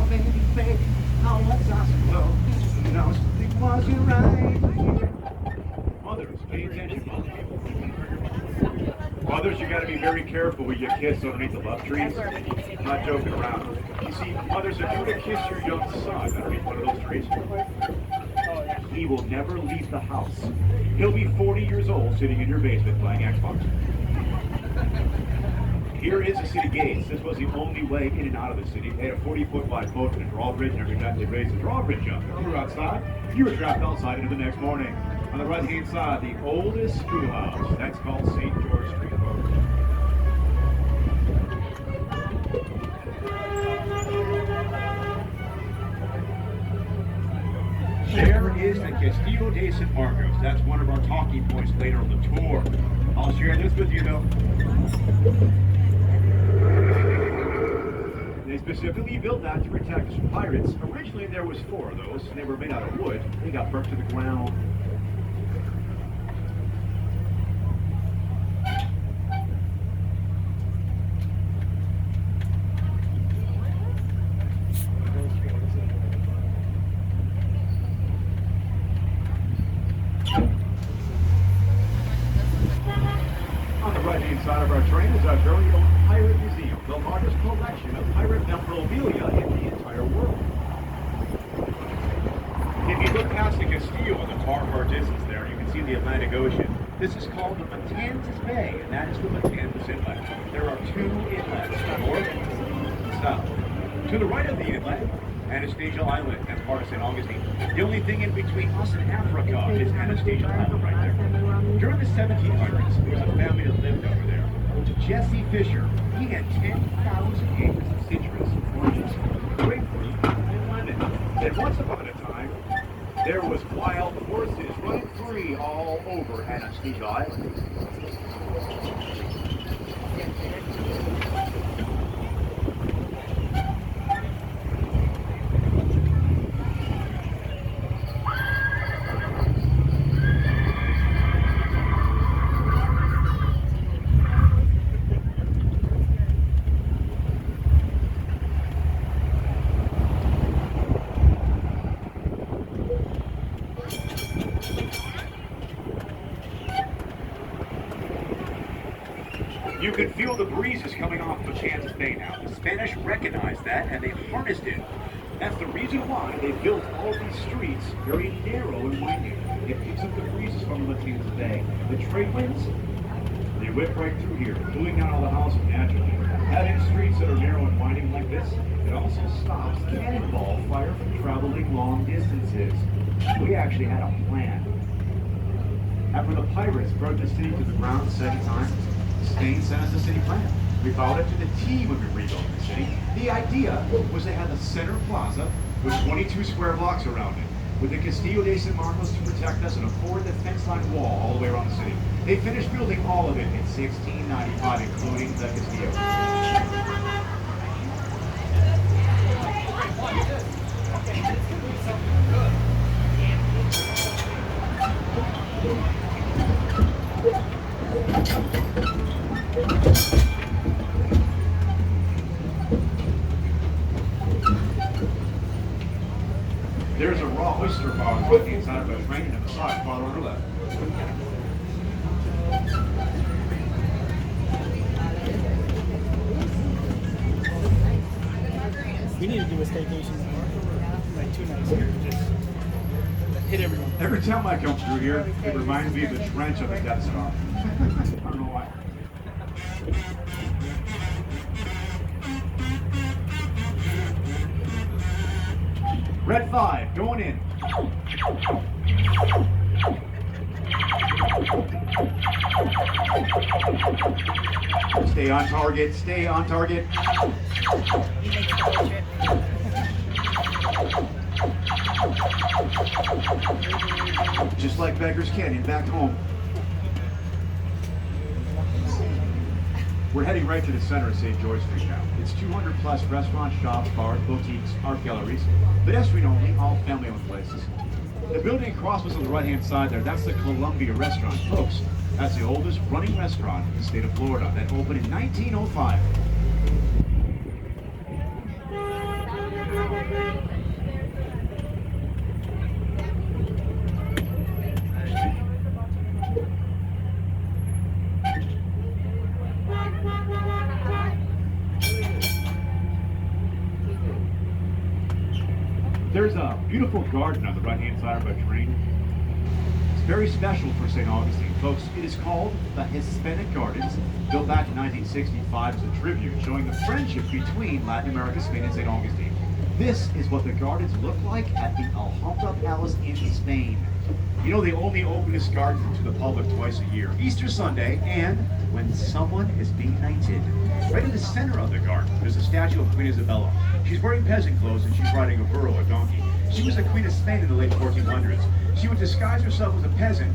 baby, baby, how was I supposed to know something wasn't right? Mothers, pay attention, mothers. Mothers, you got to be very careful with your kiss underneath the love trees. I'm not joking around. You see, mothers, if you were to kiss your young son underneath one of those trees, he will never leave the house. He'll be 40 years old sitting in your basement playing Xbox. Here is the city gates. This was the only way in and out of the city. They had a 40-foot wide moat and a drawbridge, and every time they raised the drawbridge up, if you were outside, you were trapped outside into the next morning. On the right-hand side, the oldest schoolhouse. That's called St. George Street, folks. There is the Castillo de San Marcos. That's one of our talking points later on the tour. I'll share this with you, though. They specifically built that to protect us from pirates. Originally, there was 4 of those, and they were made out of wood. They got burnt to the ground. Inside of our train is our very own Pirate Museum, the largest collection of pirate memorabilia in the entire world. If you look past the Castillo in the far distance there, you can see the Atlantic Ocean. This is called the Matanzas Bay, and that is the Matanzas Inlet. There are 2 inlets, north and south. To the right of the inlet, Anastasia Island, that's part of St. Augustine. The only thing in between us and Africa is Anastasia Island right there. During the 1700s, there was a family that lived over there. Jesse Fisher. He had 10,000 acres of citrus, oranges, grapefruit, and lemon. And once upon a time, there was wild horses running free all over Anastasia Island. You can feel the breezes coming off of Kansas Bay now. The Spanish recognized that and they harnessed it. That's the reason why they built all these streets very narrow and winding. It picks up the breezes from the Kansas Bay. The trade winds, they whip right through here, cooling down all the houses naturally. Having streets that are narrow and winding like this, it also stops cannonball fire from traveling long distances. We actually had a plan. After the pirates burned the city to the ground the second time, Spain sent us a city plan. We followed it to the T when we rebuilt the city. The idea was they had the center plaza with 22 square blocks around it, with the Castillo de San Marcos to protect us and a 4-defense line wall all the way around the city. They finished building all of it in 1695, including the Castillo. There's a raw oyster bar on the right-hand side of the train and a massage bar on the left. We need to do a staycation like 2 nights here, just hit everyone. Every time I come through here, it reminds me of the trench of the Death Star. I don't know why. Red 5, going in. Stay on target, stay on target. Just like Beggar's Canyon back home. We're heading right to the center of St. George Street now. It's 200 plus restaurants, shops, bars, boutiques, art galleries, pedestrian only, all family-owned places. The building across us on the right-hand side there, that's the Columbia Restaurant. Folks, that's the oldest running restaurant in the state of Florida that opened in 1905. There's a beautiful garden on the right-hand side of our train. It's very special for St. Augustine. Folks, it is called the Hispanic Gardens, built back in 1965 as a tribute, showing the friendship between Latin America, Spain, and St. Augustine. This is what the gardens look like at the Alhambra Palace in Spain. You know, they only open this garden to the public twice a year, Easter Sunday and when someone is being knighted. Right in the center of the garden, there's a statue of Queen Isabella. She's wearing peasant clothes and she's riding a burro, a donkey. She was the Queen of Spain in the late 1400s. She would disguise herself as a peasant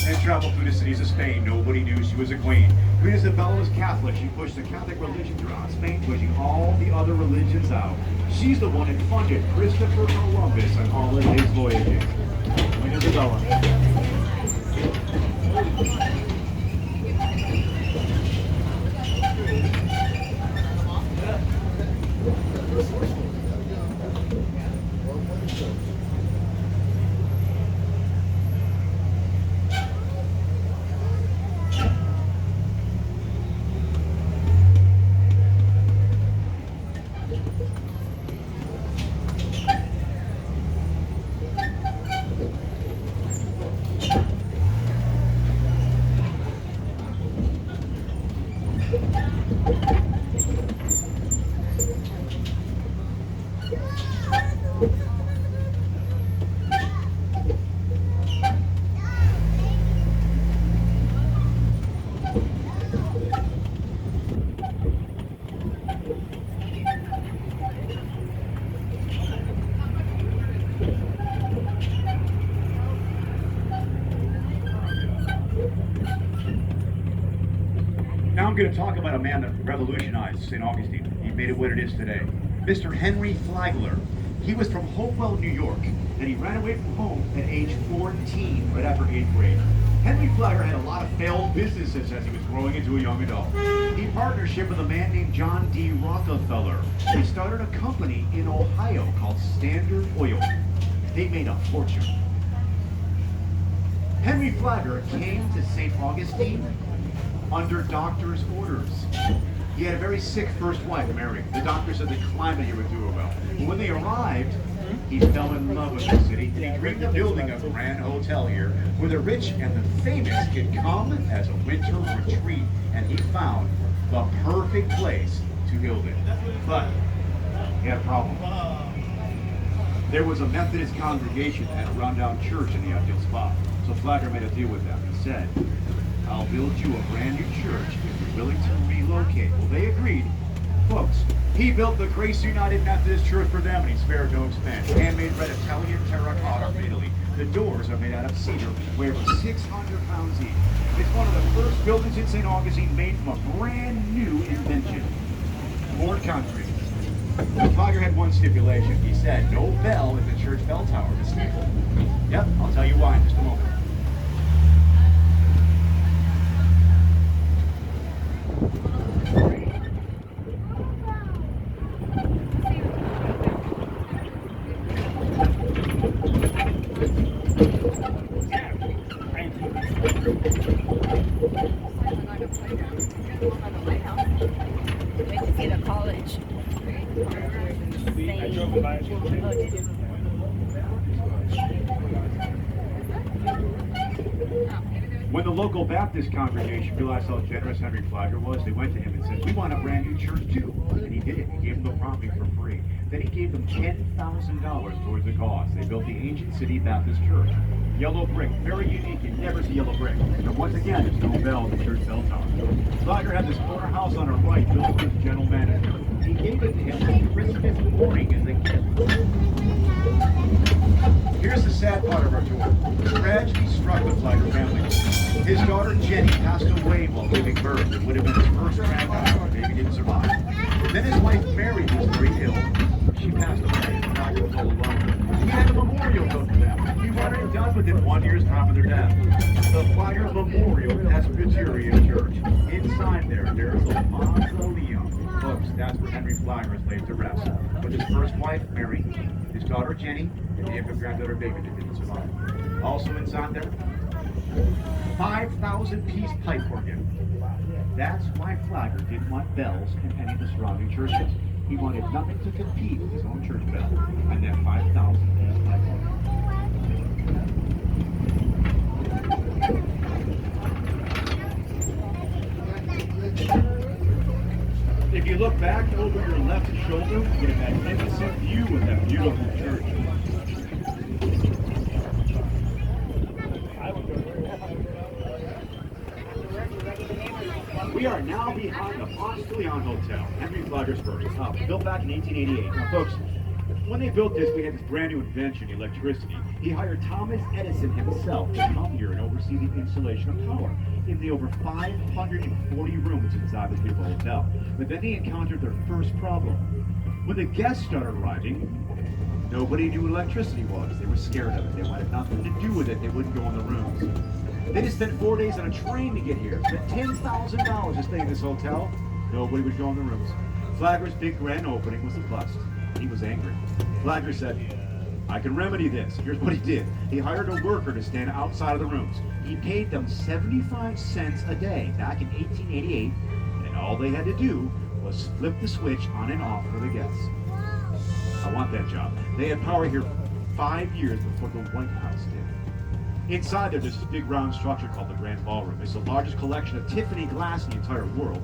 and travel through the cities of Spain. Nobody knew she was a queen. Queen Isabella was Catholic. She pushed the Catholic religion throughout Spain, pushing all the other religions out. She's the one that funded Christopher Columbus on all of his voyages. Queen Isabella. Now I'm going to talk about a man that revolutionized St. Augustine. He made it what it is today. Mr. Henry Flagler. He was from Hopewell, New York, and he ran away from home at age 14, right after 8th grade. Henry Flagler had a lot of failed businesses as he was growing into a young adult. He partnership with a man named John D. Rockefeller. They started a company in Ohio called Standard Oil. They made a fortune. Henry Flagler came to St. Augustine under doctor's orders. He had a very sick first wife, Mary. The doctor said the climate here would do her well. But when they arrived, he fell in love with the city, and he dreamed of building a grand hotel here where the rich and the famous could come as a winter retreat, and he found the perfect place to build it. But he had a problem. There was a Methodist congregation at a rundown church in the ideal spot. So Flagler made a deal with them. He said, I'll build you a brand new church if you're willing to relocate. Well, they agreed. Folks, he built the Grace United Methodist Church for them, and he spared no expense. Handmade red Italian terracotta from Italy. The doors are made out of cedar, weigh over 600 pounds each. It's one of the first buildings in St. Augustine made from a brand new invention. Poured concrete. Flagler had one stipulation. He said, no bell in the church bell tower, the steeple. Yep, I'll tell you why in just a moment. When the local Baptist congregation realized how generous Henry Flagler was, they went to him and said, we want a brand new church too. And he did it. He gave them the property for free. Then he gave them $10,000 towards the cost. They built the ancient city Baptist church. Yellow brick, very unique. You never see yellow brick. And once again, there's no bell in the church bell tower. Flagler had this corner house on our right built for his general manager. He gave it to him Christmas morning as a gift. Here's the sad part of our tour. Tragedy struck the Flagler family. His daughter Jenny passed away while giving birth. It would have been his first granddaughter. The baby didn't survive. Then his wife Mary was very ill. She passed away. Flagler was all alone. He had a memorial built for them. He wanted it done within 1 year's time of their death. The Flagler Memorial Presbyterian Church. Inside there is a mausoleum. Folks, that's where Henry Flagler is laid to rest. With his first wife, Mary, his daughter Jenny, and the infant granddaughter David that didn't survive. Also inside there, 5,000-piece pipe organ. That's why Flagler didn't want bells in any of the surrounding churches. He wanted nothing to compete with his own church bell and that 5,000 flag pole. If you look back over your left shoulder, you get a magnificent view of that beautiful church. We are now behind the Ponce de Leon Hotel, Henry Flagler's first, built back in 1888. Now, folks, when they built this, we had this brand new invention, electricity. He hired Thomas Edison himself to come here and oversee the installation of power in the over 540 rooms inside this beautiful hotel. But then they encountered their first problem. When the guests started arriving, nobody knew what electricity was. They were scared of it. They wanted nothing to do with it. They wouldn't go in the rooms. They just spent 4 days on a train to get here. Spent $10,000 to stay in this hotel. Nobody would go in the rooms. Flagler's big grand opening was a bust. He was angry. Flagler said, I can remedy this. Here's what he did. He hired a worker to stand outside of the rooms. He paid them 75 cents a day back in 1888, and all they had to do was flip the switch on and off for the guests. I want that job. They had power here 5 years before the White House did. Inside there's this big round structure called the Grand Ballroom. It's the largest collection of Tiffany glass in the entire world.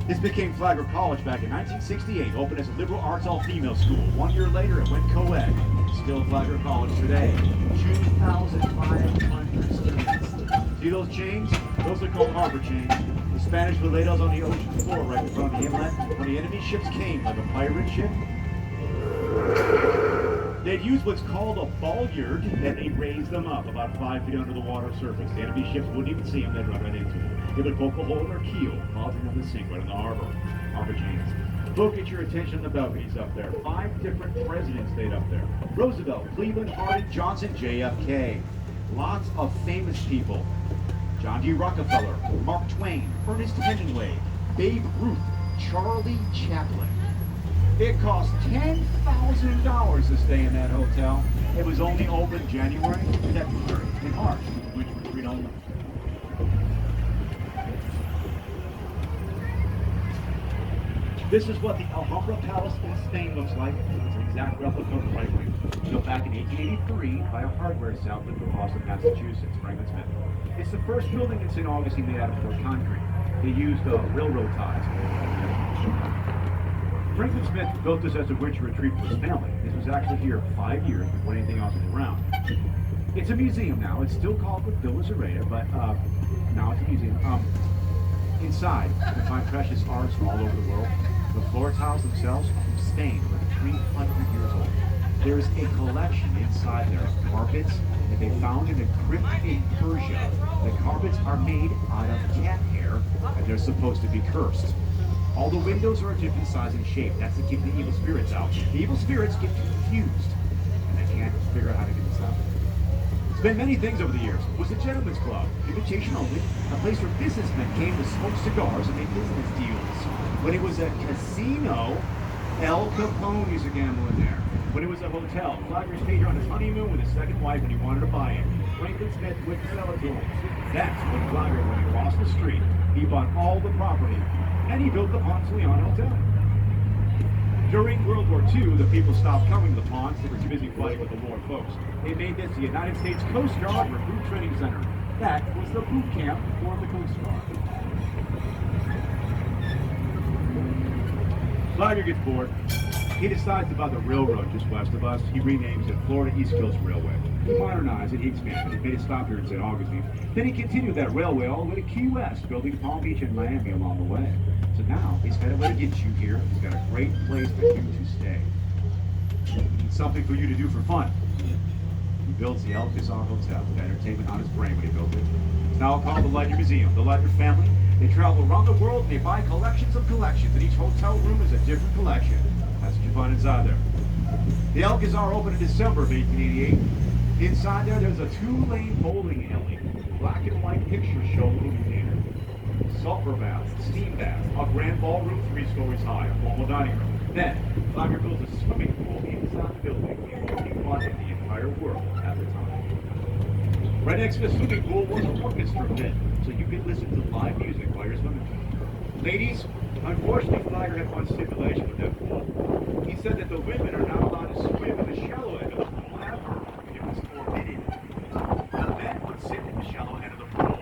This became Flagler College back in 1968, opened as a liberal arts all-female school. 1 year later, it went co-ed. Still Flagler College today. 2,500 students. See those chains? Those are called harbor chains. The Spanish would lay those on the ocean floor right in front of the inlet. When the enemy ships came, like a pirate ship, they'd use what's called a balyard, and they'd raise them up about 5 feet under the water surface. The enemy ships wouldn't even see them, they'd run right into them. It would poke a hole in their keel, causing them to sink right in the harbor chains. Focus your attention on the balconies up there. 5 different presidents stayed up there. Roosevelt, Cleveland, Harding, Johnson, JFK. Lots of famous people. John D. Rockefeller, Mark Twain, Ernest Hemingway, Babe Ruth, Charlie Chaplin. It cost $10,000 to stay in that hotel. It was only open January, February, and March, which retreat only. This is what the Alhambra Palace in Spain looks like. It's an exact replica of the right wing. Built back in 1883 by a hardware salesman from Boston, Massachusetts, Franklin Smith. It's the first building in St. Augustine made out of poured concrete. They used railroad ties. Franklin Smith built this as a winter retreat for his family. This was actually here 5 years before anything else was around. It's a museum now. It's still called the Villa Zareta, but now it's a museum. Inside, you can find precious arts from all over the world. The floor tiles themselves are from Spain, over 300 years old. There's a collection inside there of carpets that they found in a crypt in Persia. The carpets are made out of cat hair, and they're supposed to be cursed. All the windows are a different size and shape. That's to keep the evil spirits out. The evil spirits get confused, and they can't figure out how to get this out. It's been many things over the years. It was a gentleman's club, invitation only, a place where businessmen came to smoke cigars and make business deals. When it was a casino, Al Capone used to gamble in there. When it was a hotel, Flagler stayed here on his honeymoon with his second wife and he wanted to buy it. Franklin Smith wouldn't sell it to him. That's when Flagler, when he crossed the street, he bought all the property and he built the Ponce de Leon Hotel. During World War II, the people stopped coming to the Ponce. They were too busy fighting with the war, folks. They made this the United States Coast Guard Recruit Training Center. That was the boot camp for the Coast Guard. Flagler gets bored. He decides about the railroad just west of us. He renames it Florida East Coast Railway. He modernized it, he expanded it, made it stop here in St. Augustine. Then he continued that railway all the way to Key West, building Palm Beach and Miami along the way. So now he's got a way to get you here. He's got a great place for you to stay. It's something for you to do for fun. He builds the Alcazar Hotel with entertainment on his brain when he built it. It's now called the Lightyear Museum. The Lightyear family, they travel around the world and they buy collections of collections, and each hotel room is a different collection. That's what you find inside there. The Alcazar opened in December of 1888. Inside there's a 2-lane bowling alley, black and white picture show movie theater, sulfur baths, steam baths, a grand ballroom 3 stories high, a formal dining room. Then, Flagler built a swimming pool inside the building, the only one in the entire world at the time. Right next to the swimming pool was an orchestra pit, so you could listen to live music while you're swimming. Ladies, Unfortunately, Flagger had one stipulation with that pool. He said that the women are not allowed to swim in the shallow end of the pool ever. It was forbidden. The men would sit in the shallow end of the pool.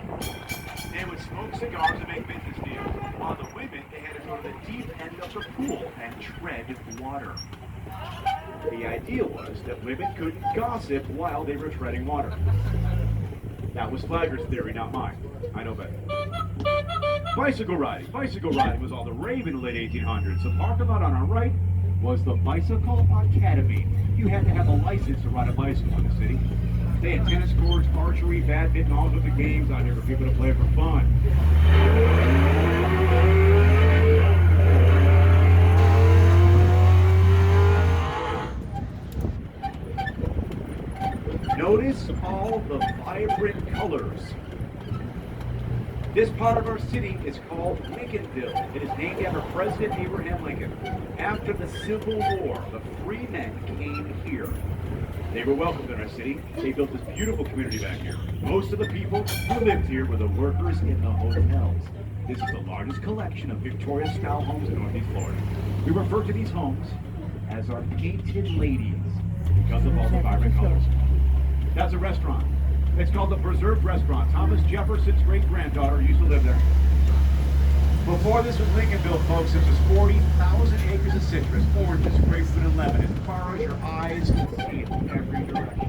They would smoke cigars and make business deals, while the women, they had to go to the deep end of the pool and tread water. The idea was that women couldn't gossip while they were treading water. That was Flagger's theory, not mine. I know better. Bicycle riding. Bicycle riding was all the rave in the late 1800s. The parking lot on our right was the Bicycle Academy. You had to have a license to ride a bicycle in the city. They had tennis courts, archery, badminton, all sorts of games out here for people to play for fun. Notice all the vibrant colors. This part of our city is called Lincolnville. It is named after President Abraham Lincoln. After the Civil War, the free men came here. They were welcomed in our city. They built this beautiful community back here. Most of the people who lived here were the workers in the hotels. This is the largest collection of Victorian-style homes in Northeast Florida. We refer to these homes as our painted ladies because of all the vibrant colors. That's a restaurant. It's called the Preserved Restaurant. Thomas Jefferson's great-granddaughter used to live there. Before this was Lincolnville, folks, this was 40,000 acres of citrus, oranges, grapefruit, and lemon. As far as your eyes can see in every direction.